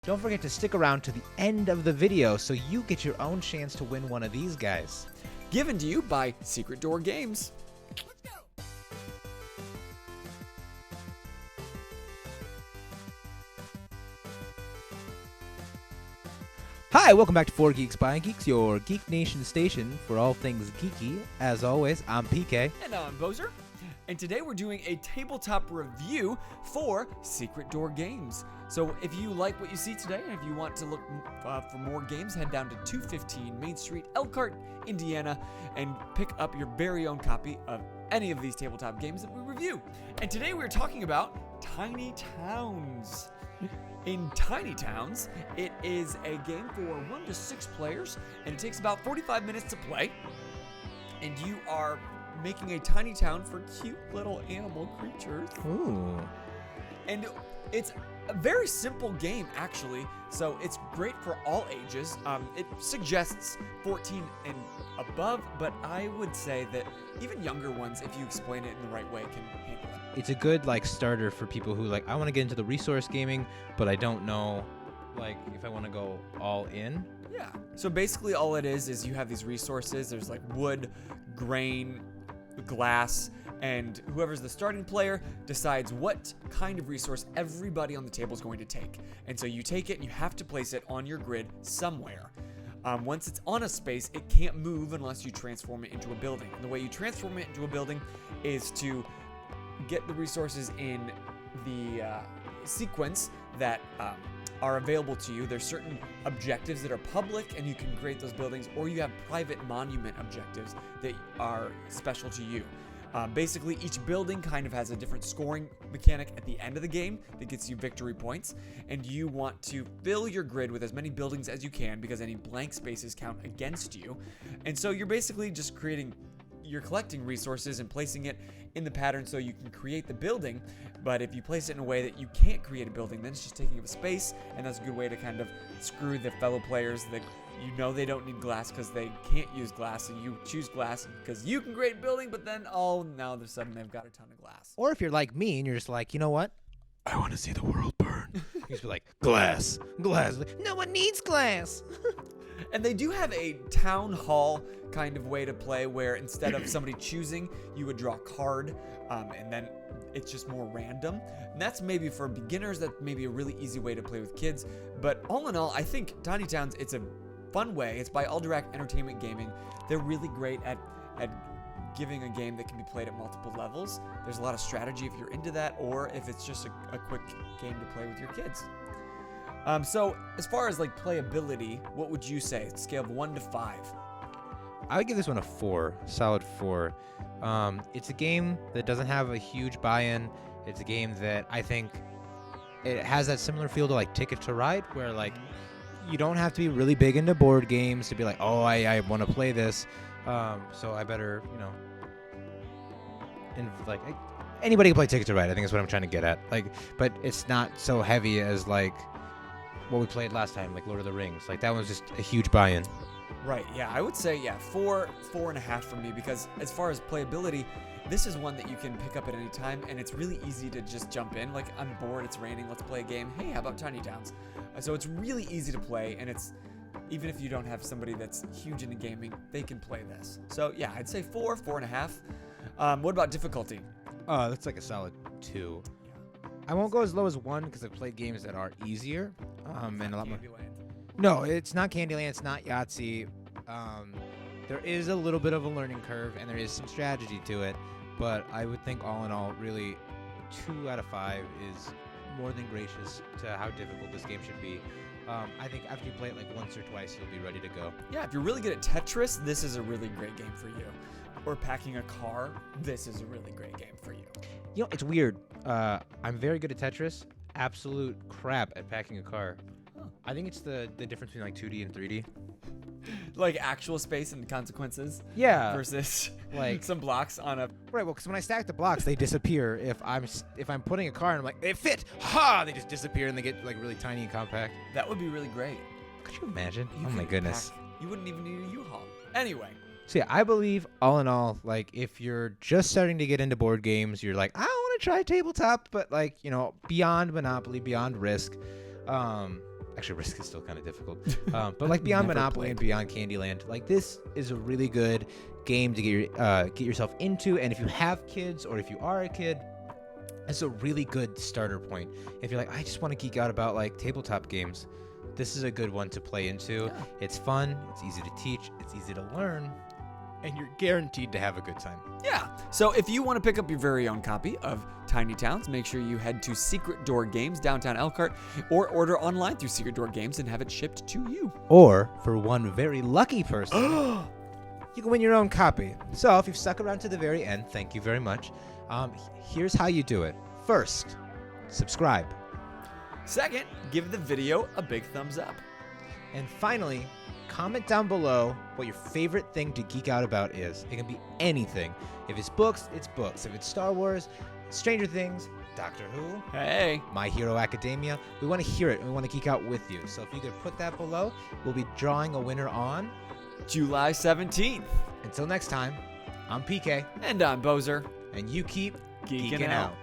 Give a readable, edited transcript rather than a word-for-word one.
Don't forget to stick around to the end of the video so you get your own chance to win one of these guys. Given to you by Secret Door Games. Hi, welcome back to 4 Geeks by Geeks, your Geek Nation station for all things geeky. As always, I'm PK. And I'm Bozer. And today we're doing a tabletop review for Secret Door Games. So if you like what you see today, and if you want to look for more games, head down to 215 Main Street, Elkhart, Indiana, and pick up your very own copy of any of these tabletop games that we review. And today we're talking about Tiny Towns. In Tiny Towns, it is a game for 1 to 6 players, and it takes about 45 minutes to play. And you are making a tiny town for cute little animal creatures. Ooh. And it's a very simple game, actually, so it's great for all ages. It suggests 14 and above, but I would say that even younger ones, if you explain it in the right way, can handle it. It's a good starter for people who I want to get into the resource gaming, but I don't know if I want to go all in. Yeah. So basically all it is you have these resources. There's wood, grain, glass, and whoever's the starting player decides what kind of resource everybody on the table is going to take. And so you take it and you have to place it on your grid somewhere. Once it's on a space, it can't move unless you transform it into a building. And the way you transform it into a building is to get the resources in the sequence that are available to you. There's certain objectives that are public and you can create those buildings, or you have private monument objectives that are special to you. Basically, each building kind of has a different scoring mechanic at the end of the game that gets you victory points, and you want to fill your grid with as many buildings as you can because any blank spaces count against you. And so you're basically just you're collecting resources and placing it in the pattern so you can create the building. But if you place it in a way that you can't create a building, then it's just taking up space, and that's a good way to kind of screw the fellow players that they don't need glass because they can't use glass, and you choose glass because you can create a building, but then now all of a sudden they've got a ton of glass. Or if you're like me and you're just you know what? I want to see the world burn. You just be like, glass. No one needs glass. And they do have a town hall kind of way to play where instead of somebody choosing, you would draw a card, and then it's just more random. And that's maybe for beginners, that may be a really easy way to play with kids. But all in all, I think Tiny Towns, it's a fun way. It's by Alderac Entertainment Gaming. They're really great at giving a game that can be played at multiple levels. There's a lot of strategy if you're into that, or if it's just a quick game to play with your kids. So as far as playability, what would you say? Scale of 1 to 5. I would give this one a 4, solid 4. It's a game that doesn't have a huge buy-in. It's a game that I think it has that similar feel to Ticket to Ride, where you don't have to be really big into board games to be oh, I want to play this. So I better, anybody can play Ticket to Ride. I think that's what I'm trying to get at. But it's not so heavy as what we played last time, Lord of the Rings. That one's just a huge buy-in. Right, yeah, I would say, 4.5 for me, because as far as playability, this is one that you can pick up at any time, and it's really easy to just jump in. I'm bored, it's raining, let's play a game. Hey, how about Tiny Towns? So it's really easy to play, and it's, even if you don't have somebody that's huge into gaming, they can play this. So yeah, I'd say 4.5. What about difficulty? That's a solid 2. I won't go as low as 1 because I've played games that are easier. And a lot more. No, it's not Candyland. It's not Yahtzee. There is a little bit of a learning curve, and there is some strategy to it. But I would think, all in all, really, 2 out of 5 is more than gracious to how difficult this game should be. I think after you play it once or twice, you'll be ready to go. Yeah, if you're really good at Tetris, this is a really great game for you. Or packing a car, this is a really great game for you. It's weird. I'm very good at Tetris. Absolute crap at packing a car. Huh. I think it's the difference between 2D and 3D. Actual space and consequences. Yeah. Versus some blocks on a. Right. Well, because when I stack the blocks, they disappear. If I'm putting a car and I'm it fit, ha! They just disappear and they get really tiny and compact. That would be really great. Could you imagine? Oh my goodness. You wouldn't even need a U-Haul. Anyway. So yeah, I believe all in all, if you're just starting to get into board games, you're I want to try tabletop, but beyond Monopoly, beyond Risk, Actually, Risk is still kind of difficult. But like Beyond Never Monopoly played. and Beyond Candyland, like this is a really good game to get yourself into. And if you have kids or if you are a kid, it's a really good starter point. If you're like, I just want to geek out about like tabletop games, this is a good one to play into. Yeah. It's fun, it's easy to teach, it's easy to learn, and you're guaranteed to have a good time. Yeah. So if you want to pick up your very own copy of Tiny Towns, make sure you head to Secret Door Games, downtown Elkhart, or order online through Secret Door Games and have it shipped to you. Or, for one very lucky person, you can win your own copy. So if you've stuck around to the very end, thank you very much. Here's how you do it. First, subscribe. Second, give the video a big thumbs up. And finally, comment down below what your favorite thing to geek out about is. It can be anything. If it's books, it's books. If it's Star Wars, Stranger Things, Doctor Who, Hey. My Hero Academia, we want to hear it and we want to geek out with you. So if you could put that below, we'll be drawing a winner on July 17th. Until next time, I'm PK, And I'm Bozer. and you keep Geeking geeking out. out.